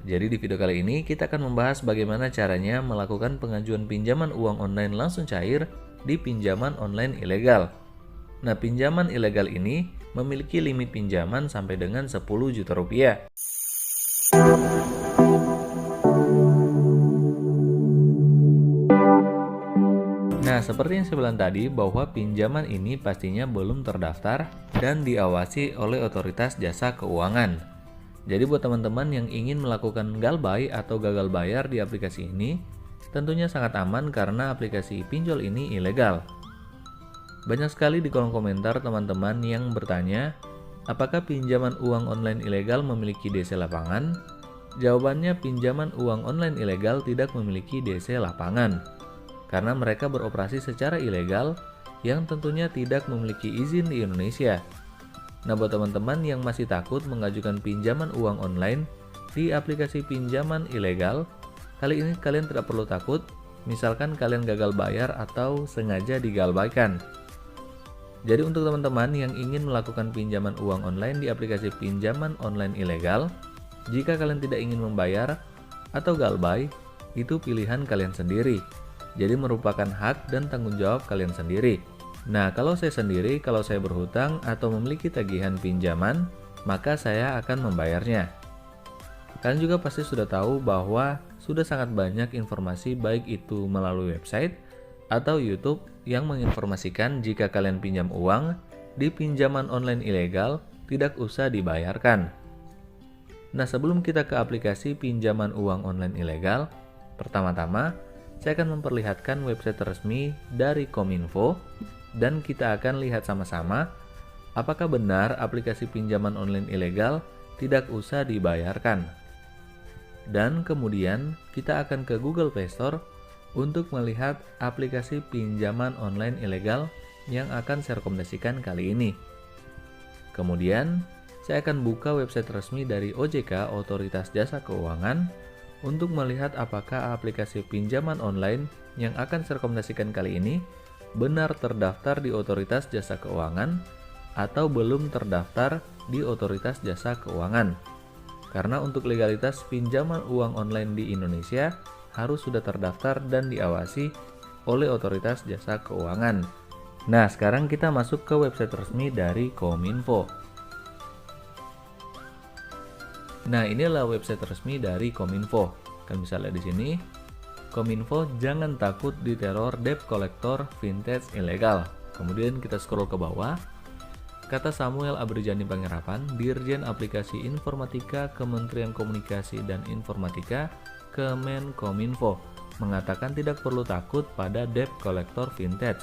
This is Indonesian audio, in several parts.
Jadi di video kali ini kita akan membahas bagaimana caranya melakukan pengajuan pinjaman uang online langsung cair di pinjaman online ilegal. Nah, pinjaman ilegal ini memiliki limit pinjaman sampai dengan 10 juta rupiah. Nah, seperti yang saya bilang tadi bahwa pinjaman ini pastinya belum terdaftar dan diawasi oleh otoritas jasa keuangan. Jadi buat teman-teman yang ingin melakukan galbay atau gagal bayar di aplikasi ini, tentunya sangat aman karena aplikasi pinjol ini ilegal. Banyak sekali di kolom komentar teman-teman yang bertanya, apakah pinjaman uang online ilegal memiliki DC lapangan? Jawabannya, pinjaman uang online ilegal tidak memiliki DC lapangan, karena mereka beroperasi secara ilegal yang tentunya tidak memiliki izin di Indonesia. Nah, buat teman-teman yang masih takut mengajukan pinjaman uang online di aplikasi pinjaman ilegal, kali ini kalian tidak perlu takut, misalkan kalian gagal bayar atau sengaja digalbaikan. Jadi untuk teman-teman yang ingin melakukan pinjaman uang online di aplikasi pinjaman online ilegal, jika kalian tidak ingin membayar atau galbay, itu pilihan kalian sendiri. Jadi merupakan hak dan tanggung jawab kalian sendiri. Nah, kalau saya sendiri, kalau saya berhutang atau memiliki tagihan pinjaman, maka saya akan membayarnya. Kalian juga pasti sudah tahu bahwa sudah sangat banyak informasi baik itu melalui website atau YouTube yang menginformasikan jika kalian pinjam uang di pinjaman online ilegal tidak usah dibayarkan. Nah, sebelum kita ke aplikasi pinjaman uang online ilegal, pertama-tama saya akan memperlihatkan website resmi dari Kominfo dan kita akan lihat sama-sama apakah benar aplikasi pinjaman online ilegal tidak usah dibayarkan. Dan kemudian kita akan ke Google Play Store untuk melihat aplikasi pinjaman online ilegal yang akan saya rekomendasikan kali ini. Kemudian saya akan buka website resmi dari OJK, Otoritas Jasa Keuangan, untuk melihat apakah aplikasi pinjaman online yang akan saya rekomendasikan kali ini benar terdaftar di Otoritas Jasa Keuangan atau belum terdaftar di Otoritas Jasa Keuangan. Karena untuk legalitas pinjaman uang online di Indonesia harus sudah terdaftar dan diawasi oleh Otoritas Jasa Keuangan. Nah, sekarang kita masuk ke website resmi dari Kominfo. Nah, inilah website resmi dari Kominfo. Kalian bisa lihat di sini. Kominfo jangan takut diteror debt collector vintage ilegal. Kemudian kita scroll ke bawah. Kata Samuel Abrijani Panggerapan, Dirjen Aplikasi Informatika Kementerian Komunikasi dan Informatika Kemenkominfo, mengatakan tidak perlu takut pada debt collector vintage.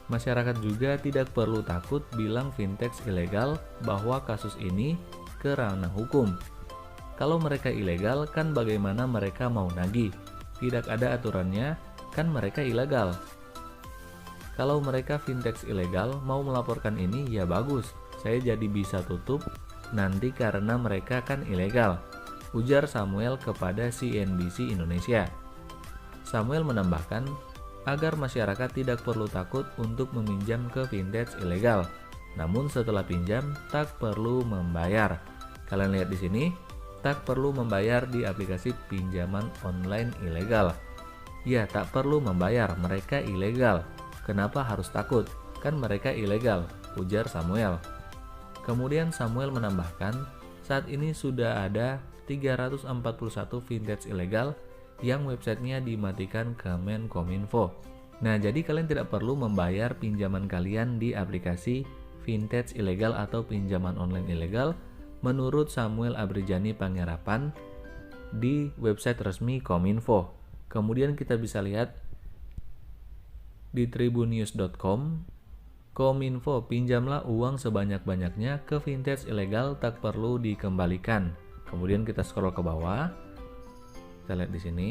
Masyarakat juga tidak perlu takut bilang vintage ilegal bahwa kasus ini ke ranah hukum. Kalau mereka ilegal, kan bagaimana mereka mau nagih? Tidak ada aturannya, kan mereka ilegal. Kalau mereka vintage ilegal mau melaporkan ini, ya bagus, saya jadi bisa tutup nanti karena mereka kan ilegal, ujar Samuel kepada CNBC Indonesia. Samuel menambahkan agar masyarakat tidak perlu takut untuk meminjam ke vintage ilegal, namun setelah pinjam tak perlu membayar. Kalian lihat di sini, tak perlu membayar di aplikasi pinjaman online ilegal. Ya, tak perlu membayar, mereka ilegal. Kenapa harus takut? Kan mereka ilegal, ujar Samuel. Kemudian Samuel menambahkan, saat ini sudah ada 341 vintage ilegal yang websitenya dimatikan Kemenkominfo. Nah, jadi kalian tidak perlu membayar pinjaman kalian di aplikasi vintage ilegal atau pinjaman online ilegal menurut Samuel Abrijani Panggerapan di website resmi Kominfo. Kemudian kita bisa lihat di tribunnews.com, Kominfo, pinjamlah uang sebanyak-banyaknya ke vintage ilegal tak perlu dikembalikan. Kemudian kita scroll ke bawah. Kita lihat di sini,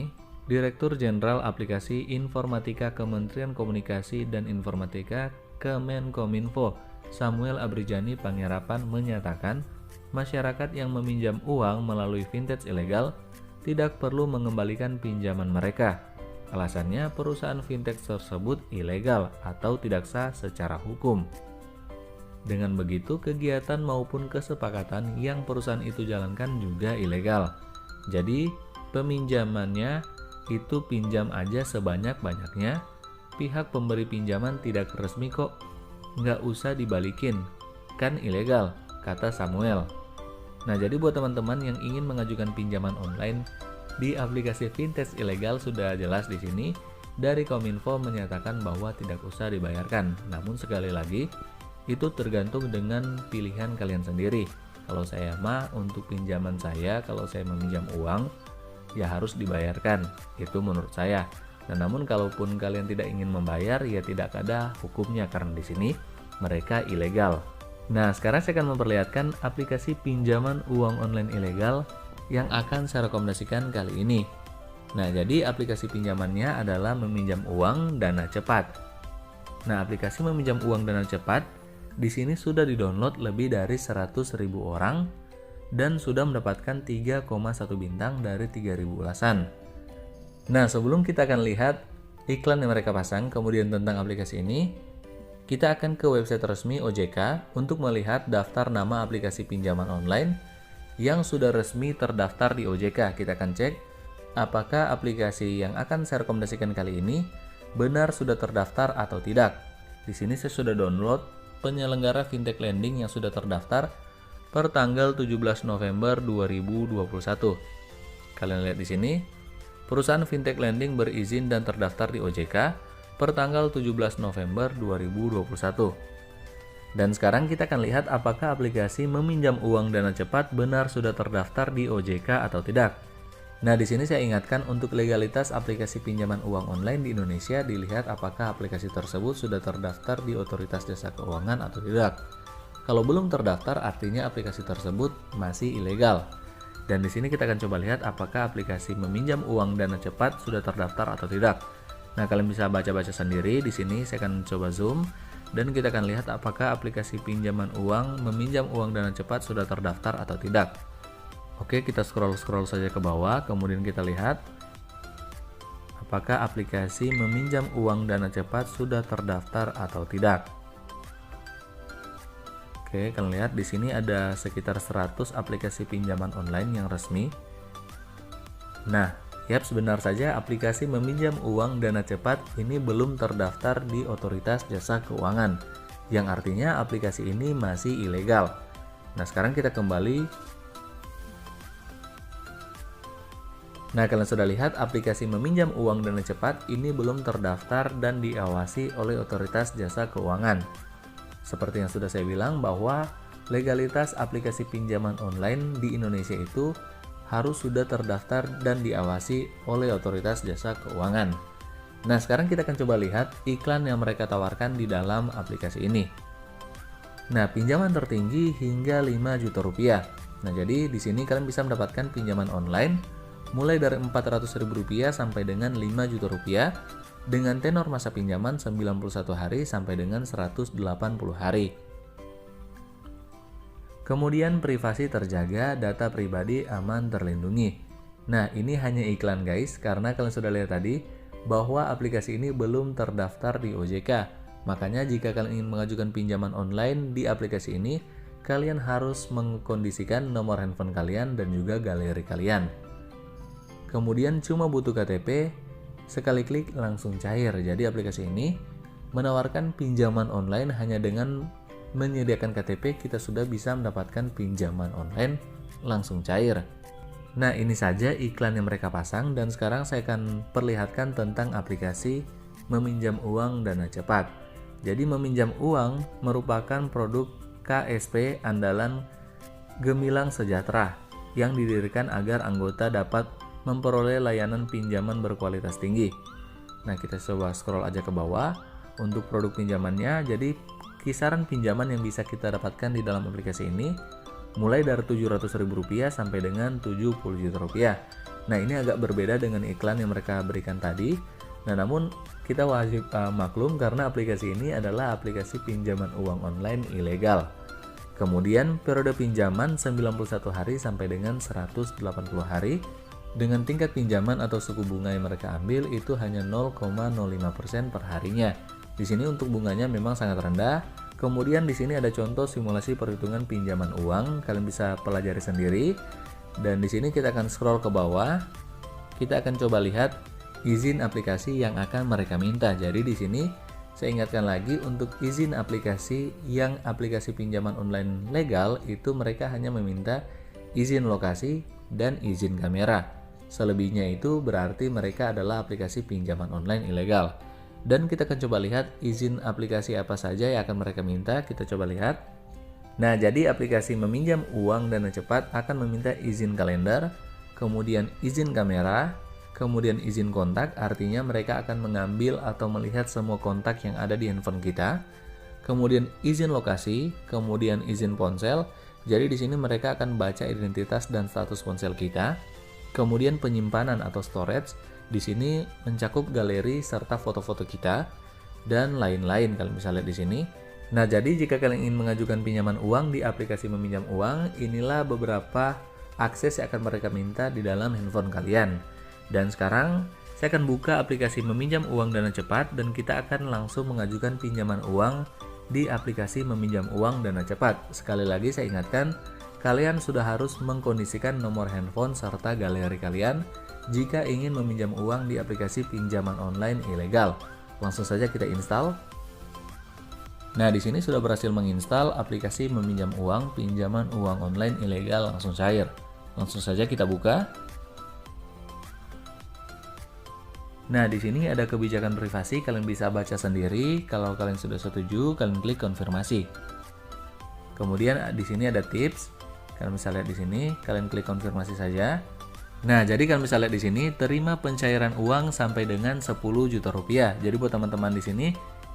Direktur Jenderal Aplikasi Informatika Kementerian Komunikasi dan Informatika Kemenkominfo, Samuel Abrijani Panggerapan menyatakan, masyarakat yang meminjam uang melalui vintage ilegal tidak perlu mengembalikan pinjaman mereka. Alasannya perusahaan fintech tersebut ilegal atau tidak sah secara hukum. Dengan begitu, kegiatan maupun kesepakatan yang perusahaan itu jalankan juga ilegal. Jadi peminjamannya itu pinjam aja sebanyak-banyaknya, pihak pemberi pinjaman tidak resmi kok, nggak usah dibalikin, kan ilegal, kata Samuel. Nah, jadi buat teman-teman yang ingin mengajukan pinjaman online di aplikasi fintech ilegal sudah jelas di sini. Dari Kominfo menyatakan bahwa tidak usah dibayarkan. Namun sekali lagi, itu tergantung dengan pilihan kalian sendiri. Kalau saya mah untuk pinjaman saya, kalau saya meminjam uang, ya harus dibayarkan. Itu menurut saya. Nah, namun kalaupun kalian tidak ingin membayar, ya tidak ada hukumnya karena di sini mereka ilegal. Nah, sekarang saya akan memperlihatkan aplikasi pinjaman uang online ilegal yang akan saya rekomendasikan kali ini. Nah, jadi aplikasi pinjamannya adalah meminjam uang dana cepat. Nah, aplikasi meminjam uang dana cepat di sini sudah didownload lebih dari 100.000 orang dan sudah mendapatkan 3,1 bintang dari 3.000 ulasan. Nah, sebelum kita akan lihat iklan yang mereka pasang kemudian tentang aplikasi ini, kita akan ke website resmi OJK untuk melihat daftar nama aplikasi pinjaman online yang sudah resmi terdaftar di OJK. Kita akan cek apakah aplikasi yang akan saya rekomendasikan kali ini benar sudah terdaftar atau tidak. Di sini saya sudah download penyelenggara fintech lending yang sudah terdaftar per tanggal 17 November 2021. Kalian lihat di sini, perusahaan fintech lending berizin dan terdaftar di OJK per tanggal 17 November 2021. Dan sekarang kita akan lihat apakah aplikasi meminjam uang dana cepat benar sudah terdaftar di OJK atau tidak. Nah, di sini saya ingatkan untuk legalitas aplikasi pinjaman uang online di Indonesia dilihat apakah aplikasi tersebut sudah terdaftar di Otoritas Jasa Keuangan atau tidak. Kalau belum terdaftar artinya aplikasi tersebut masih ilegal. Dan di sini kita akan coba lihat apakah aplikasi meminjam uang dana cepat sudah terdaftar atau tidak. Nah, kalian bisa baca-baca sendiri. Di sini saya akan coba zoom dan kita akan lihat apakah aplikasi pinjaman uang meminjam uang dana cepat sudah terdaftar atau tidak. Oke, kita scroll saja ke bawah, kemudian kita lihat apakah aplikasi meminjam uang dana cepat sudah terdaftar atau tidak. Oke, kalian lihat di sini ada sekitar 100 aplikasi pinjaman online yang resmi. Nah, benar saja aplikasi meminjam uang dana cepat ini belum terdaftar di Otoritas Jasa Keuangan, yang artinya aplikasi ini masih ilegal. Nah, sekarang kita kembali. Nah, kalian sudah lihat aplikasi meminjam uang dana cepat ini belum terdaftar dan diawasi oleh Otoritas Jasa Keuangan. Seperti yang sudah saya bilang bahwa legalitas aplikasi pinjaman online di Indonesia itu harus sudah terdaftar dan diawasi oleh Otoritas Jasa Keuangan. Nah, sekarang kita akan coba lihat iklan yang mereka tawarkan di dalam aplikasi ini. Nah, pinjaman tertinggi hingga 5 juta rupiah. Nah, jadi di sini kalian bisa mendapatkan pinjaman online mulai dari Rp400.000 sampai dengan Rp5 juta dengan tenor masa pinjaman 91 hari sampai dengan 180 hari. Kemudian privasi terjaga, data pribadi aman terlindungi. Nah, ini hanya iklan guys, karena kalian sudah lihat tadi bahwa aplikasi ini belum terdaftar di OJK. Makanya jika kalian ingin mengajukan pinjaman online di aplikasi ini, kalian harus mengkondisikan nomor handphone kalian dan juga galeri kalian. Kemudian cuma butuh KTP, sekali klik langsung cair. Jadi aplikasi ini menawarkan pinjaman online hanya dengan menyediakan KTP kita sudah bisa mendapatkan pinjaman online langsung cair. Nah, ini saja iklan yang mereka pasang dan sekarang saya akan perlihatkan tentang aplikasi meminjam uang dana cepat. Jadi meminjam uang merupakan produk KSP andalan Gemilang Sejahtera yang didirikan agar anggota dapat memperoleh layanan pinjaman berkualitas tinggi. Nah, kita coba scroll aja ke bawah untuk produk pinjamannya. Jadi kisaran pinjaman yang bisa kita dapatkan di dalam aplikasi ini mulai dari Rp700.000 sampai dengan Rp70 juta. Nah, ini agak berbeda dengan iklan yang mereka berikan tadi. Nah, namun kita wajib maklum karena aplikasi ini adalah aplikasi pinjaman uang online ilegal. Kemudian periode pinjaman 91 hari sampai dengan 180 hari. Dengan tingkat pinjaman atau suku bunga yang mereka ambil itu hanya 0,05% per harinya. Di sini untuk bunganya memang sangat rendah. Kemudian di sini ada contoh simulasi perhitungan pinjaman uang, kalian bisa pelajari sendiri. Dan di sini kita akan scroll ke bawah. Kita akan coba lihat izin aplikasi yang akan mereka minta. Jadi di sini saya ingatkan lagi, untuk izin aplikasi yang aplikasi pinjaman online legal itu mereka hanya meminta izin lokasi dan izin kamera. Selebihnya itu berarti mereka adalah aplikasi pinjaman online ilegal. Dan kita akan coba lihat izin aplikasi apa saja yang akan mereka minta. Kita coba lihat. Nah, jadi aplikasi meminjam uang dana cepat akan meminta izin kalender, kemudian izin kamera, kemudian izin kontak, artinya mereka akan mengambil atau melihat semua kontak yang ada di handphone kita. Kemudian izin lokasi, kemudian izin ponsel. Jadi di sini mereka akan baca identitas dan status ponsel kita. Kemudian penyimpanan atau storage, di sini mencakup galeri serta foto-foto kita dan lain-lain kalau misalnya di sini. Nah, jadi jika kalian ingin mengajukan pinjaman uang di aplikasi meminjam uang, inilah beberapa akses yang akan mereka minta di dalam handphone kalian. Dan sekarang saya akan buka aplikasi meminjam uang dana cepat dan kita akan langsung mengajukan pinjaman uang di aplikasi meminjam uang dana cepat. Sekali lagi saya ingatkan, kalian sudah harus mengkondisikan nomor handphone serta galeri kalian jika ingin meminjam uang di aplikasi pinjaman online ilegal. Langsung saja kita install. Nah, di sini sudah berhasil menginstal aplikasi meminjam uang pinjaman uang online ilegal langsung cair. Langsung saja kita buka. Nah, di sini ada kebijakan privasi, kalian bisa baca sendiri. Kalau kalian sudah setuju, kalian klik konfirmasi. Kemudian di sini ada tips. Kalian bisa lihat di sini, kalian klik konfirmasi saja. Nah, jadi kalian bisa lihat di sini, terima pencairan uang sampai dengan 10 juta rupiah. Jadi buat teman-teman di sini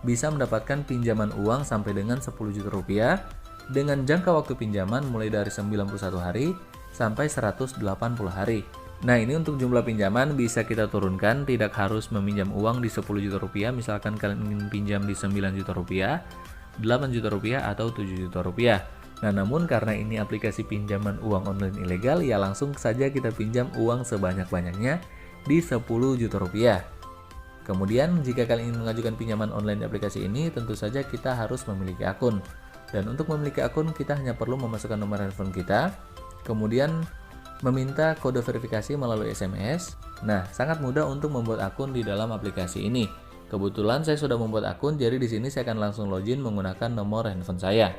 bisa mendapatkan pinjaman uang sampai dengan 10 juta rupiah dengan jangka waktu pinjaman mulai dari 91 hari sampai 180 hari. Nah, ini untuk jumlah pinjaman bisa kita turunkan, tidak harus meminjam uang di 10 juta rupiah. Misalkan kalian ingin pinjam di 9 juta rupiah, 8 juta rupiah, atau 7 juta rupiah. Nah, namun karena ini aplikasi pinjaman uang online ilegal, ya langsung saja kita pinjam uang sebanyak-banyaknya di 10 juta rupiah. Kemudian, jika kalian ingin mengajukan pinjaman online di aplikasi ini, tentu saja kita harus memiliki akun. Dan untuk memiliki akun, kita hanya perlu memasukkan nomor handphone kita, kemudian meminta kode verifikasi melalui SMS. Nah, sangat mudah untuk membuat akun di dalam aplikasi ini. Kebetulan saya sudah membuat akun, jadi di sini saya akan langsung login menggunakan nomor handphone saya.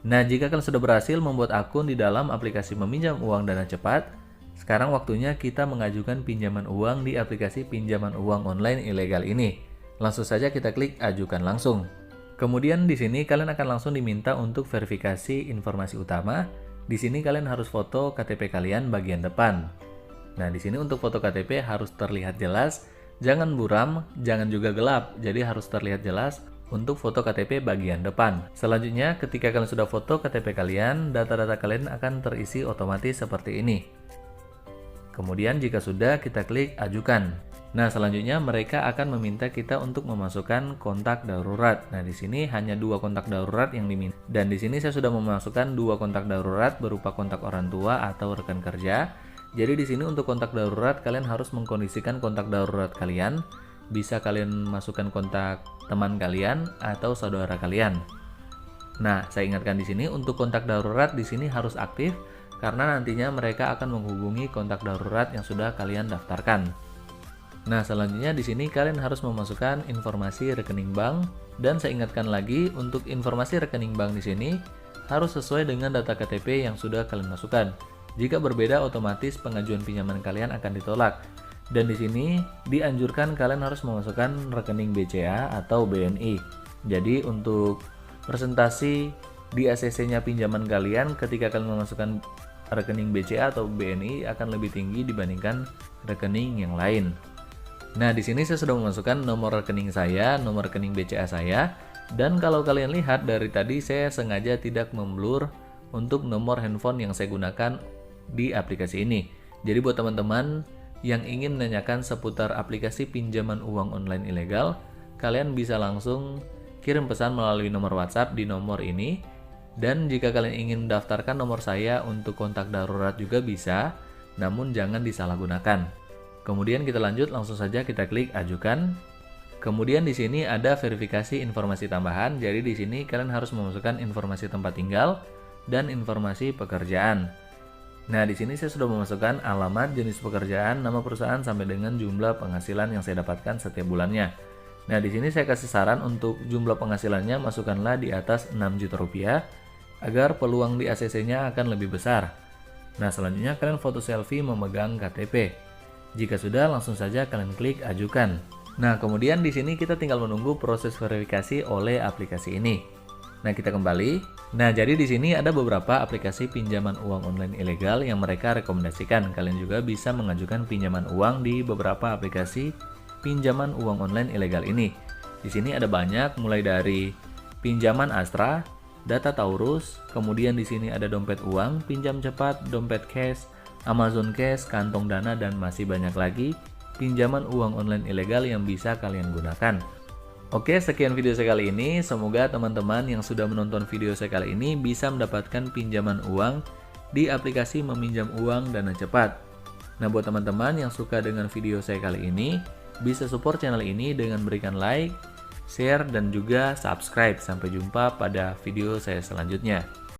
Nah, jika kalian sudah berhasil membuat akun di dalam aplikasi meminjam uang dana cepat, sekarang waktunya kita mengajukan pinjaman uang di aplikasi pinjaman uang online ilegal ini. Langsung saja kita klik ajukan langsung. Kemudian di sini kalian akan langsung diminta untuk verifikasi informasi utama. Di sini kalian harus foto KTP kalian bagian depan. Nah, di sini untuk foto KTP harus terlihat jelas, jangan buram, jangan juga gelap. Jadi harus terlihat jelas untuk foto KTP bagian depan. Selanjutnya, ketika kalian sudah foto KTP kalian, data-data kalian akan terisi otomatis seperti ini. Kemudian jika sudah, kita klik ajukan. Nah, selanjutnya mereka akan meminta kita untuk memasukkan kontak darurat. Nah, di sini hanya 2 kontak darurat yang diminta. Dan di sini saya sudah memasukkan 2 kontak darurat berupa kontak orang tua atau rekan kerja. Jadi di sini untuk kontak darurat kalian harus mengkondisikan kontak darurat kalian. Bisa kalian masukkan kontak teman kalian atau saudara kalian. Nah, saya ingatkan di sini untuk kontak darurat di sini harus aktif karena nantinya mereka akan menghubungi kontak darurat yang sudah kalian daftarkan. Nah, selanjutnya di sini kalian harus memasukkan informasi rekening bank, dan saya ingatkan lagi untuk informasi rekening bank di sini harus sesuai dengan data KTP yang sudah kalian masukkan. Jika berbeda, otomatis pengajuan pinjaman kalian akan ditolak. Dan di sini dianjurkan kalian harus memasukkan rekening BCA atau BNI. Jadi untuk presentasi di ACC-nya pinjaman kalian ketika kalian memasukkan rekening BCA atau BNI akan lebih tinggi dibandingkan rekening yang lain. Nah, di sini saya sudah memasukkan nomor rekening saya, nomor rekening BCA saya, dan kalau kalian lihat dari tadi saya sengaja tidak memblur untuk nomor handphone yang saya gunakan di aplikasi ini. Jadi buat teman-teman yang ingin menanyakan seputar aplikasi pinjaman uang online ilegal, kalian bisa langsung kirim pesan melalui nomor WhatsApp di nomor ini. Dan jika kalian ingin mendaftarkan nomor saya untuk kontak darurat juga bisa, namun jangan disalahgunakan. Kemudian kita lanjut, langsung saja kita klik ajukan. Kemudian di sini ada verifikasi informasi tambahan. Jadi di sini kalian harus memasukkan informasi tempat tinggal dan informasi pekerjaan. Nah, di sini saya sudah memasukkan alamat, jenis pekerjaan, nama perusahaan, sampai dengan jumlah penghasilan yang saya dapatkan setiap bulannya. Nah, di sini saya kasih saran untuk jumlah penghasilannya masukkanlah di atas 6 juta rupiah agar peluang di ACC-nya akan lebih besar. Nah, selanjutnya kalian foto selfie memegang KTP. Jika sudah, langsung saja kalian klik ajukan. Nah, kemudian di sini kita tinggal menunggu proses verifikasi oleh aplikasi ini. Nah, kita kembali. Nah, jadi di sini ada beberapa aplikasi pinjaman uang online ilegal yang mereka rekomendasikan. Kalian juga bisa mengajukan pinjaman uang di beberapa aplikasi pinjaman uang online ilegal ini. Di sini ada banyak, mulai dari pinjaman Astra, Data Taurus, kemudian di sini ada dompet uang, pinjam cepat, dompet cash, Amazon Cash, kantong dana, dan masih banyak lagi pinjaman uang online ilegal yang bisa kalian gunakan. Oke, sekian video saya kali ini. Semoga teman-teman yang sudah menonton video saya kali ini bisa mendapatkan pinjaman uang di aplikasi meminjam uang Dana Cepat. Nah, buat teman-teman yang suka dengan video saya kali ini, bisa support channel ini dengan berikan like, share, dan juga subscribe. Sampai jumpa pada video saya selanjutnya.